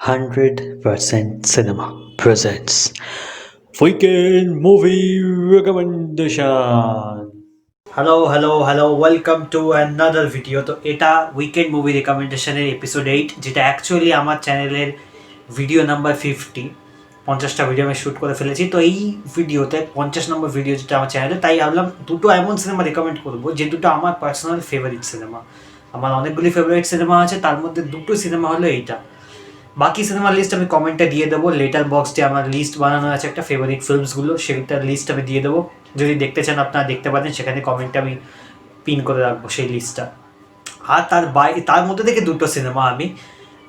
100% Cinema presents Weekend Movie Recommendation. Hello welcome to another video. তো এটা weekend movie রেকমেন্ডেশনের episode 8, যেটা actually আমার চ্যানেলের ভিডিও নাম্বার 50। 50টা ভিডিও আমি শ্যুট করে ফেলেছি। তো এই ভিডিওতে 50 নম্বর ভিডিও যেটা আমার চ্যানেলে, তাই ভাবলাম দুটো এমন সিনেমা রেকমেন্ড করবো যে দুটো আমার পার্সোনাল ফেভারিট সিনেমা। আমার অনেকগুলি ফেভারিট সিনেমা আছে, তার মধ্যে দুটো সিনেমা হলো এইটা। বাকি সিনেমার লিস্ট আমি কমেন্টে দিয়ে দেবো। লেটার বক্সে আমার লিস্ট বানানো আছে একটা ফেভারিট ফিল্মসগুলো, সেটার লিস্ট আমি দিয়ে দেবো। যদি দেখতে চান আপনারা দেখতে পারেন, সেখানে কমেন্টে আমি পিন করে রাখবো সেই লিস্টটা। আর তার মধ্যে থেকে দুটো সিনেমা আমি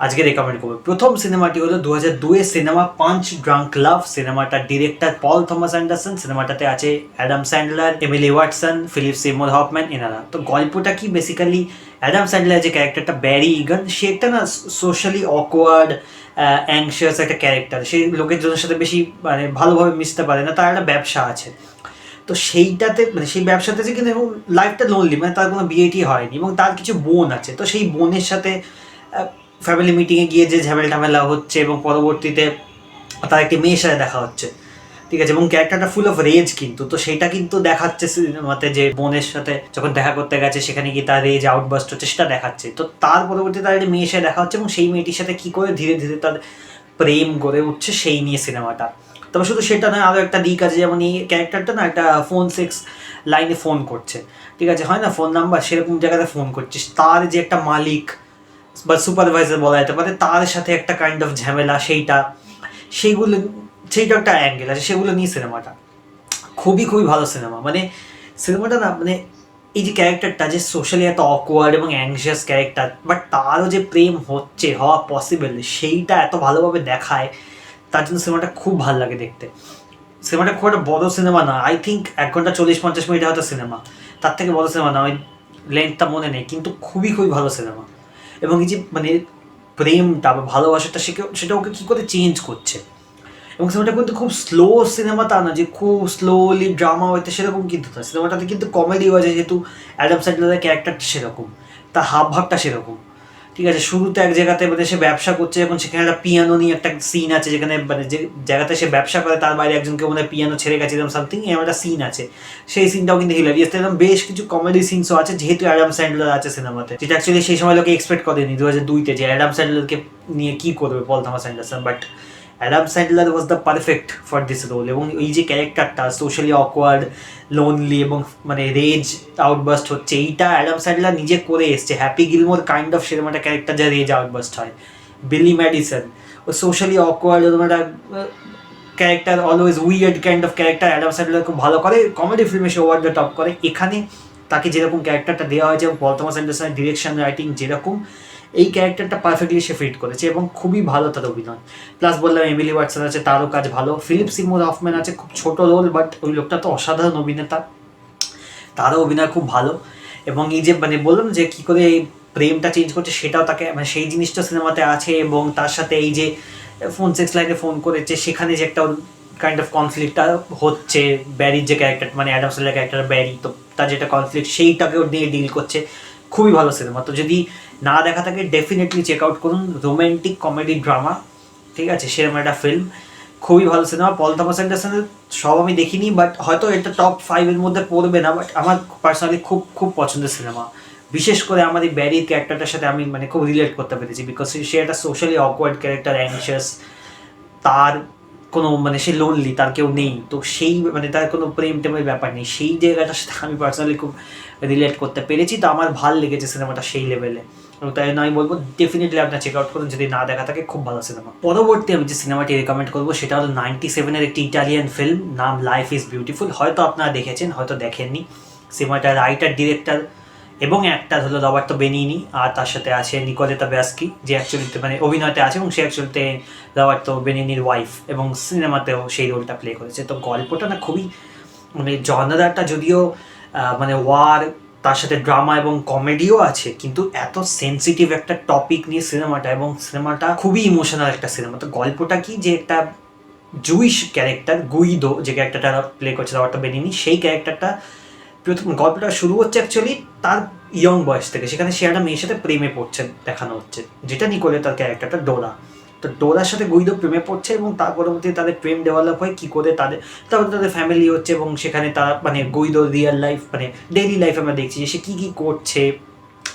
আজকে রেকমেন্ড করবো। প্রথম সিনেমাটি হলো 2002-এর সিনেমা পাঞ্চ ড্রাঙ্ক লাভ। সিনেমাটার ডিরেক্টর পল থমাস অ্যান্ডারসন। সিনেমাটাতে আছে Adam Sandler, Emily Watson, Philip Seymour Hoffman, এনারা। তো গল্পটা কি, বেসিক্যালি অ্যাডাম স্যান্ডলার যে ক্যারেক্টারটা ব্যারি ইগান, সে একটা না সোশ্যালি অকওয়ার্ড অ্যাংশিয়াস একটা ক্যারেক্টার। সে লোকের জনের সাথে বেশি মানে ভালোভাবে মিশতে পারে না। তার একটা ব্যবসা আছে। তো সেইটাতে মানে সেই ব্যবসাতে যে কিন্তু লাইফটা লোনলি, মানে তার কোনো বিয়েটি হয়নি এবং তার কিছু বোন আছে। তো সেই বোনের সাথে ফ্যামিলি মিটিংয়ে গিয়ে যে ঝামেলা হচ্ছে এবং পরবর্তীতে তার একটি মেয়ের সাথে দেখা হচ্ছে, ঠিক আছে। এবং ক্যারেক্টারটা ফুল অফ রেজ কিন্তু, তো সেটা কিন্তু দেখাচ্ছে সিনেমাতে, যে বোনের সাথে যখন দেখা করতে গেছে সেখানে কি তার রেজ আউটবাস্ট হচ্ছে সেটা দেখাচ্ছে। তো তার পরবর্তীতে তার একটি মেয়ের সাথে দেখা হচ্ছে এবং সেই মেয়েটির সাথে কী করে ধীরে ধীরে তার প্রেম গড়ে উঠছে, সেই নিয়ে সিনেমাটা। তবে শুধু সেটা নয়, আরও একটা দিক আছে। যেমন এই ক্যারেক্টারটা না একটা ফোন সেক্স লাইনে ফোন করছে, ঠিক আছে, হয় না ফোন নাম্বার, সেরকম জায়গাতে ফোন করছিস। তার যে একটা মালিক বা সুপারভাইজার বলা যেতে পারে, তার সাথে একটা কাইন্ড অফ ঝামেলা, সেইটা একটা অ্যাঙ্গেল আছে, সেগুলো নিয়ে সিনেমাটা খুবই ভালো সিনেমা। মানে সিনেমাটা না, মানে এই যে ক্যারেক্টারটা যে সোশ্যালি এত অকওয়ার্ড এবং অ্যাংশিয়াস ক্যারেক্টার, বাট তারও যে প্রেম হওয়া পসিবল, সেইটা এত ভালোভাবে দেখায়, তার জন্য সিনেমাটা খুব ভালো লাগে দেখতে। সিনেমাটা খুব একটা বড় সিনেমা না, আই থিঙ্ক 1 ঘন্টা 40-50 মিনিট হয়তো সিনেমা, তার থেকে বড় সিনেমা না, ওই লেন্থটা মনে নেই, কিন্তু খুবই ভালো সিনেমা। এবং এই যে মানে প্রেমটা বা ভালোবাসাটা সেটা ওকে কী করে চেঞ্জ করছে। এবং সিনেমাটা কিন্তু খুব স্লো সিনেমা, তা না যে খুব স্লোলি ড্রামা হইতে, সেরকম কিন্তু না। সিনেমাটাতে কিন্তু কমেডিও আছে, যেহেতু অ্যাডাম স্যান্ডলারের ক্যারেক্টারটা সেরকম, তার হাবভাবটা সেরকম, ঠিক আছে। শুরুতে এক জায়গাতে মানে সে ব্যবসা করছে, যখন সেখানে একটা পিয়ানো নিয়ে একটা সিন আছে, যেখানে মানে যে জায়গাতে সে ব্যবসা করে তার বাইরে একজনকে মনে হয় পিয়ানো ছেড়ে গেছে, এরকম সামথিং, এরকম একটা সিন আছে। সেই সিনটাও কিন্তু হিলারিয়াস। এরকম বেশ কিছু কমেডি সিনসও আছে, যেহেতু অ্যাডাম স্যান্ডলার আছে সিনেমাতে, যেটা অ্যাকচুয়ালি সেই সময় লোকে এক্সপেক্ট করেনি 2002-তে, যে অ্যাডাম স্যান্ডলারকে নিয়ে কী করবে Paul Thomas Anderson. But Adam Sandler was the perfect for this role. এবং এই যে ক্যারেক্টারটা সোশ্যালি অকওয়ার্ড, লোনলি এবং মানে রেজ আউটবাস্ট হচ্ছে, এইটা অ্যাডাম স্যান্ডলার নিজে করে এসছে। হ্যাপি গিলমোর কাইন্ড অফ সেরকম একটা ক্যারেক্টার যা রেজ আউটবাস্ট হয়। বিলি ম্যাডিসন, ও সোশ্যালি অকওয়ার্ড এরকম একটা character, always weird kind of character Adam Sandler খুব ভালো করে। কমেডি ফিল্মে সে ওভার দ্য টপ করে। এখানে তাকে যেরকম ক্যারেক্টারটা দেওয়া হয়েছে এবং পল থমাস অ্যান্ডারসনের ডিরেকশন রাইটিং যেরকম, এই ক্যারেক্টারটা পারফেক্টলি সে ফিট করেছে এবং খুবই ভালো তার অভিনয়। প্লাস বললাম এমিলি ওয়াটসন আছে, তারও কাজ ভালো। ফিলিপ সিমুর হফম্যান আছে, খুব ছোট রোল, বাট ওই লোকটা তো অসাধারণ অভিনেতা, তারও অভিনয় খুব ভালো। এবং এই যে মানে বললাম যে কী করে এই প্রেমটা চেঞ্জ করছে, সেটাও তাকে মানে সেই জিনিসটা সিনেমাতে আছে। এবং তার সাথে এই যে ফোন সেক্স লাইনে ফোন করেছে, সেখানে যে একটা কাইন্ড অফ কনফ্লিক্টটা হচ্ছে, ব্যারির যে ক্যারেক্টার মানে অ্যাডাম স্যান্ডলার ক্যারেক্টার ব্যারি, তো তার যেটা কনফ্লিক্ট সেইটাকেও নিয়ে ডিল করছে। খুবই ভালো সিনেমা। তো যদি না দেখা থাকে, ডেফিনেটলি চেক আউট করুন। রোম্যান্টিক কমেডি ড্রামা, ঠিক আছে, সেরকম একটা ফিল্ম, খুবই ভালো সিনেমা। পল থমাস অ্যান্ডারসনের সব আমি দেখিনি, বাট হয়তো এটা টপ 5-এর মধ্যে পড়বে না, বাট আমার পার্সোনালি খুব পছন্দের সিনেমা। বিশেষ করে আমার এই ব্যারির ক্যারেক্টারটার সাথে আমি মানে খুব রিলেট করতে পেরেছি, বিকজ সে একটা সোশ্যালি অকওয়ার্ড ক্যারেক্টার, অ্যাংশিয়াস, তার কোনো মানে সে লোনলি, তার কেউ নেই। তো সেই মানে তার কোনো প্রেম টেমের ব্যাপার নেই, সেই জায়গাটার সাথে আমি পার্সোনালি খুব রিলেট করতে পেরেছি। তো আমার ভালো লেগেছে সিনেমাটা সেই লেভেলে, এবং তাই আমি বলবো ডেফিনেটলি আপনার চেক আউট করুন যদি না দেখা থাকে। খুব ভালো সিনেমা। পরবর্তী আমি যে সিনেমাটি রেকমেন্ড করবো সেটা হলো 97-এর একটি ইটালিয়ান ফিল্ম, নাম লাইফ ইজ বিউটিফুল। হয়তো আপনারা দেখেছেন, হয়তো দেখেননি। সিনেমাটার রাইটার, ডিরেক্টর এবং অ্যাক্টর হলো রবার্তো বেনিনি, আর তার সাথে আছে নিকোলেতা ব্যাস্কি, যে অ্যাকচুয়ালিতে মানে অভিনয়তে আছে এবং সে অ্যাকচুয়ালিতে রবার্তো বেনিনির ওয়াইফ, এবং সিনেমাতেও সেই রোলটা প্লে করেছে। তো গল্পটা না খুবই মানে জনরাটা যদিও মানে ওয়ার, তার সাথে ড্রামা এবং কমেডিও আছে, কিন্তু এত সেন্সিটিভ একটা টপিক নিয়ে সিনেমাটা, এবং সিনেমাটা খুবই ইমোশনাল একটা সিনেমা। তো গল্পটা কি, যে একটা জুইশ ক্যারেক্টার গুইদো, যে ক্যারেক্টারটা প্লে করছে রবার্তো বেনিনি, সেই ক্যারেক্টারটা প্রথম গল্পটা শুরু হচ্ছে অ্যাকচুয়ালি তার ইয়ং বয়স থেকে। সেখানে সে একটা মেয়ের সাথে প্রেমে পড়ছে দেখানো হচ্ছে, যেটা নিকোলে তার ক্যারেক্টারটা ডোরা, তো ডোরার সাথে গুইদো প্রেমে পড়ছে এবং তার পরবর্তীতে তাদের প্রেম ডেভেলপ হয় কী করে তারপর তাদের ফ্যামিলি হচ্ছে এবং সেখানে তারা মানে গুইদো রিয়েল লাইফ মানে ডেইলি লাইফ আমরা দেখছি যে সে কী কী করছে,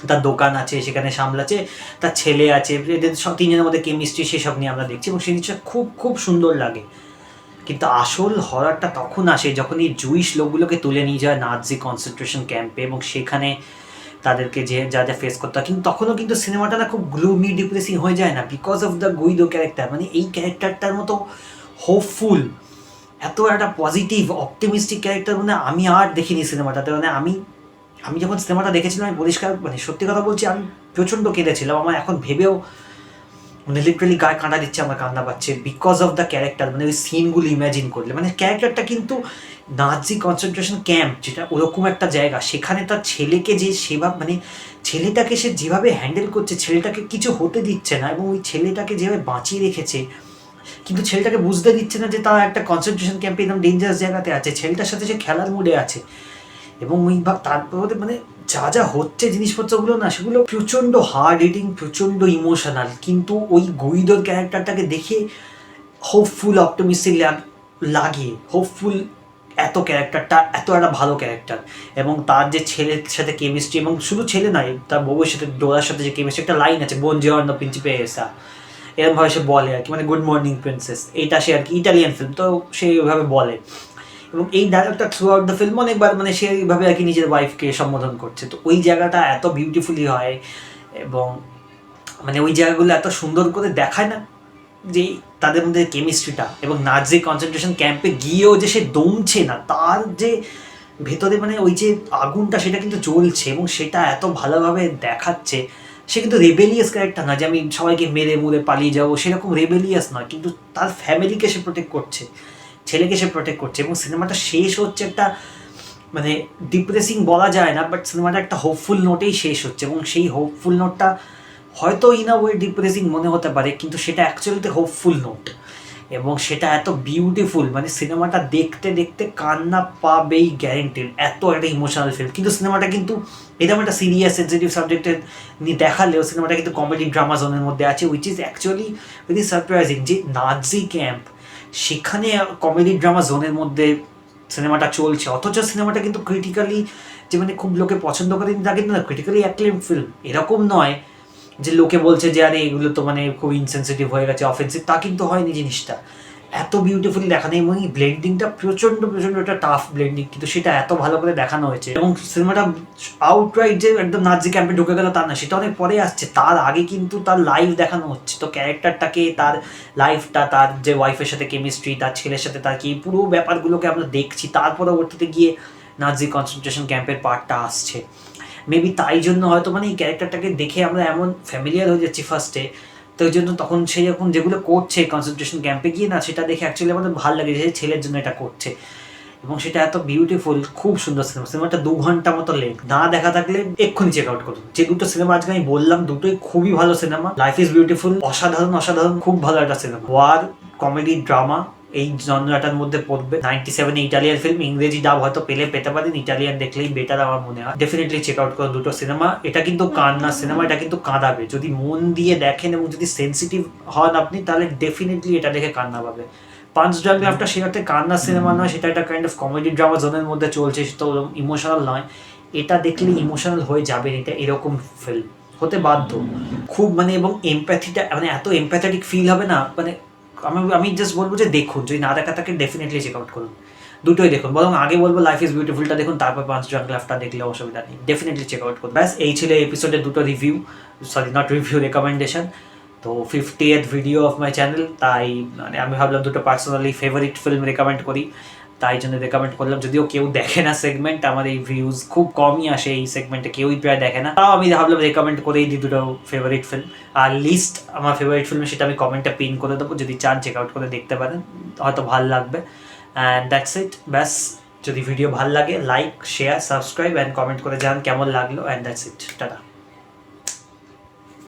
তার দোকান আছে সেখানে সামলাচ্ছে, তার ছেলে আছে, এদের সব তিনজনের মধ্যে কেমিস্ট্রি সেসব নিয়ে আমরা দেখছি এবং সেই জিনিসটা খুব খুব সুন্দর লাগে। কিন্তু আসল হররটা তখন আসে যখন এই জুইশ লোকগুলোকে তুলে নিয়ে যায় নাৎজি কনসেন্ট্রেশন ক্যাম্পে এবং সেখানে তাদেরকে যে যা যা ফেস করতে হয়, কিন্তু তখনও কিন্তু সিনেমাটা না খুব গ্লুমি ডিপ্রেসিং হয়ে যায় না because of the Guido character. মানে এই ক্যারেক্টারটার মতো হোপফুল, এত একটা পজিটিভ অপটিমিস্টিক ক্যারেক্টার মানে আমি আর দেখিনি সিনেমাটাতে। মানে আমি যখন সিনেমাটা দেখেছিলাম আমি পরিষ্কার মানে সত্যি কথা বলছি আমি প্রচণ্ড কেঁদেছিলাম। আমার এখন ভেবেও মানে লিটারালি গায়ে কাঁটা দিচ্ছে, আমার কান্না পাচ্ছে বিকজ অফ দ্য ক্যারেক্টার। মানে ওই সিনগুলো ইম্যাজিন করলে মানে ক্যারেক্টারটা কিন্তু নাৎজি কনসেন্ট্রেশন ক্যাম্প যেটা ওরকম একটা জায়গা, সেখানে তার ছেলেকে যে সেবা মানে ছেলেটাকে সে যেভাবে হ্যান্ডেল করছে, ছেলেটাকে কিছু হতে দিচ্ছে না এবং ওই ছেলেটাকে যেভাবে বাঁচিয়ে রেখেছে, কিন্তু ছেলেটাকে বুঝতে দিচ্ছে না যে তারা একটা কনসেন্ট্রেশন ক্যাম্পে একদম ডেঞ্জারাস জায়গাতে আছে, ছেলেটার সাথে সে খেলার মুডে আছে এবং ওই তারপরে মানে যা যা হচ্ছে জিনিসপত্রগুলো না সেগুলো প্রচণ্ড হার্ড হিটিং, প্রচণ্ড ইমোশনাল। কিন্তু ওই গুইদোর ক্যারেক্টারটাকে দেখে হোপফুল অপটিমিস্টিক লাগে, হোপফুল এত ক্যারেক্টারটা এত একটা ভালো ক্যারেক্টার এবং তার যে ছেলের সাথে কেমিস্ট্রি এবং শুধু ছেলে নয় তার বউয়ের সাথে ডোরার সাথে যে কেমিস্ট্রি, একটা লাইন আছে বোন জিওর্ন প্রিন্সিপে এসা এরমভাবে সে বলে আর কি, মানে গুড মর্নিং প্রিন্সেস, এইটা সে আর কি ইটালিয়ান ফিল্ম তো সে এইভাবে বলে এবং এই ডায়লগটা থ্রু আউট দ্য ফিল্ম অনেকবার মানে সে এইভাবে আর কি নিজের ওয়াইফকে সম্বোধন করছে। তো ওই জায়গাটা এত বিউটিফুলি হয় এবং মানে ওই জায়গাগুলো এত সুন্দর করে দেখায় না যে তাদের মধ্যে কেমিস্ট্রিটা এবং নাৎজি কনসেন্ট্রেশন ক্যাম্পে গিয়েও যে সে দমছে না, তার যে ভেতরে মানে ওই যে আগুনটা সেটা কিন্তু জ্বলছে এবং সেটা এত ভালোভাবে দেখাচ্ছে। সে কিন্তু রেবেলিয়াস ক্যারেক্টার না যে আমি সবাইকে মেরে মুরে পালিয়ে যাবো, সেরকম রেবেলিয়াস নয়, কিন্তু তার ফ্যামিলিকে সে প্রোটেক্ট করছে, ছেলেকে সে প্রোটেক্ট করছে এবং সিনেমাটা শেষ হচ্ছে একটা মানে ডিপ্রেসিং বলা যায় না, বাট সিনেমাটা একটা হোপফুল নোটেই শেষ হচ্ছে এবং সেই হোপফুল নোটটা হয়তো ইন আ ওয়ে ডিপ্রেসিং মনে হতে পারে কিন্তু সেটা অ্যাকচুয়ালিতে হোপফুল নোট এবং সেটা এত বিউটিফুল মানে সিনেমাটা দেখতে দেখতে কান্না পাবেই গ্যারেন্টিড, এত একটা ইমোশনাল ফিল্ম। কিন্তু সিনেমাটা কিন্তু এরকম একটা সিরিয়াস সেন্সিটিভ সাবজেক্টের নিয়ে দেখালেও সিনেমাটা কিন্তু কমেডি ড্রামা জোনের মধ্যে আছে, which is actually very surprising যে নাৎজি ক্যাম্প সেখানে কমেডি ড্রামা জোনের মধ্যে সিনেমাটা চলছে, অথচ সিনেমাটা কিন্তু ক্রিটিক্যালি যে মানে খুব লোকে পছন্দ করে তা কিন্তু না, ক্রিটিক্যালি অ্যাক্লেম ফিল্ম এরকম নয় যে লোকে বলছে যে আরে এগুলো তো মানে খুব ইনসেন্সিটিভ হয়ে গেছে অফেন্সিভ, তা কিন্তু হয়নি। জিনিসটা এত বিউটিফুলি দেখানো এবং এই ব্লেন্ডিংটা প্রচণ্ড একটা টাফ ব্লেন্ডিং, কিন্তু সেটা এত ভালো করে দেখানো হয়েছে এবং সিনেমাটা আউটরাইট যে একদম নাৎজি ক্যাম্পে ঢুকে গেল তা না, সেটা অনেক পরে আসছে, তার আগে কিন্তু তার লাইফ দেখানো হচ্ছে। তো ক্যারেক্টারটাকে তার লাইফটা, তার যে ওয়াইফের সাথে কেমিস্ট্রি, তার ছেলের সাথে তার কি পুরো ব্যাপারগুলোকে আমরা দেখছি, তার পরবর্তীতে গিয়ে নাৎজি কনসেন্ট্রেশন ক্যাম্পের পার্টটা আসছে। মেবি তাই জন্য হয়তো মানে এই ক্যারেক্টারটাকে দেখে আমরা এমন ফ্যামিলিয়ার হয়ে যাচ্ছি ফার্স্টে, তো ওই জন্য তখন সে যখন যেগুলো করছে কনসেন্ট্রেশন ক্যাম্পে গিয়ে না সেটা দেখে অ্যাকচুয়ালি আমাদের ভালো লাগে যে ছেলের জন্য এটা করছে এবং সেটা এত বিউটিফুল, খুব সুন্দর সিনেমা। সিনেমাটা 2 ঘন্টা মতো লেগ, না দেখা থাকলে এক্ষুনি চেক আউট করুন। যে দুটো সিনেমা আজকে আমি বললাম দুটোই খুবই ভালো সিনেমা, লাইফ ইজ বিউটিফুল অসাধারণ খুব ভালো একটা সিনেমা, ওয়ার কমেডি ড্রামা এই জনরাটার মধ্যে পড়বে। 97 ইটালিয়ান ফিল্ম, ইংরেজি ডাব হয়তো পেতে পারেন, ইটালিয়ান দেখলেই বেটার আমার মনে হয়। ডেফিনেটলি চেক আউট করুন দুটো সিনেমা। এটা কিন্তু কান্না সিনেমা, এটা কিন্তু কাঁদাবে যদি মন দিয়ে দেখেন এবং যদি সেন্সিটিভ হন আপনি তাহলে ডেফিনেটলি এটা দেখে কান্না পাবে। পাঞ্চ ড্রাগলাফটা সে অর্থে কান্না সিনেমা নয়, সেটা একটা কাইন্ড অফ কমেডি ড্রামা জোনের মধ্যে চলছে, তো ইমোশনাল নয়। এটা দেখলে ইমোশনাল হয়ে যাবে, এটা এরকম ফিল্ম হতে বাধ্য খুব মানে, এবং এমপ্যাথিটা মানে এত এমপ্যাথেটিক ফিল হবে না মানে আমি জাস্ট বলবো যে দেখুন, যদি না দেখা থাকে ডেফিনেটলি চেক আউট করুন, দুটোই দেখুন। বরং আগে বলবো লাইফ ইজ বিউটিফুলটা দেখুন, তারপর পাঁচ ড্রাগলাফটা দেখলে অসুবিধা নেই, ডেফিনেটলি চেক আউট করুন। ব্যাস এই ছিল এপিসোডের দুটো রিভিউ, নট রিভিউ, রেকমেন্ডেশন। তো 50th video of my channel, তাই মানে আমি ভাবলাম দুটো পার্সোনালি ফেভারিট ফিল্ম রেকমেন্ড করি, তাই জন্য রেকমেন্ড করলাম। যদিও কেউ দেখে না সেগমেন্ট, আমার এই ভিউজ খুব কমই আসে এই সেগমেন্টে, কেউই প্রায় দেখে না, তাও আমি ভাবলাম রেকমেন্ড করেই দিই দুটো ফেভারিট ফিল্ম। আর লিস্ট আমার ফেভারিট ফিল্ম সেটা আমি কমেন্টে পিন করে দেবো, যদি চান চেক আউট করে দেখতে পারেন, হয়তো ভালো লাগবে। And that's it. ব্যাস, যদি ভিডিও ভালো লাগে like, share, subscribe and comment করে জানান কেমন লাগলো। And that's it, tata.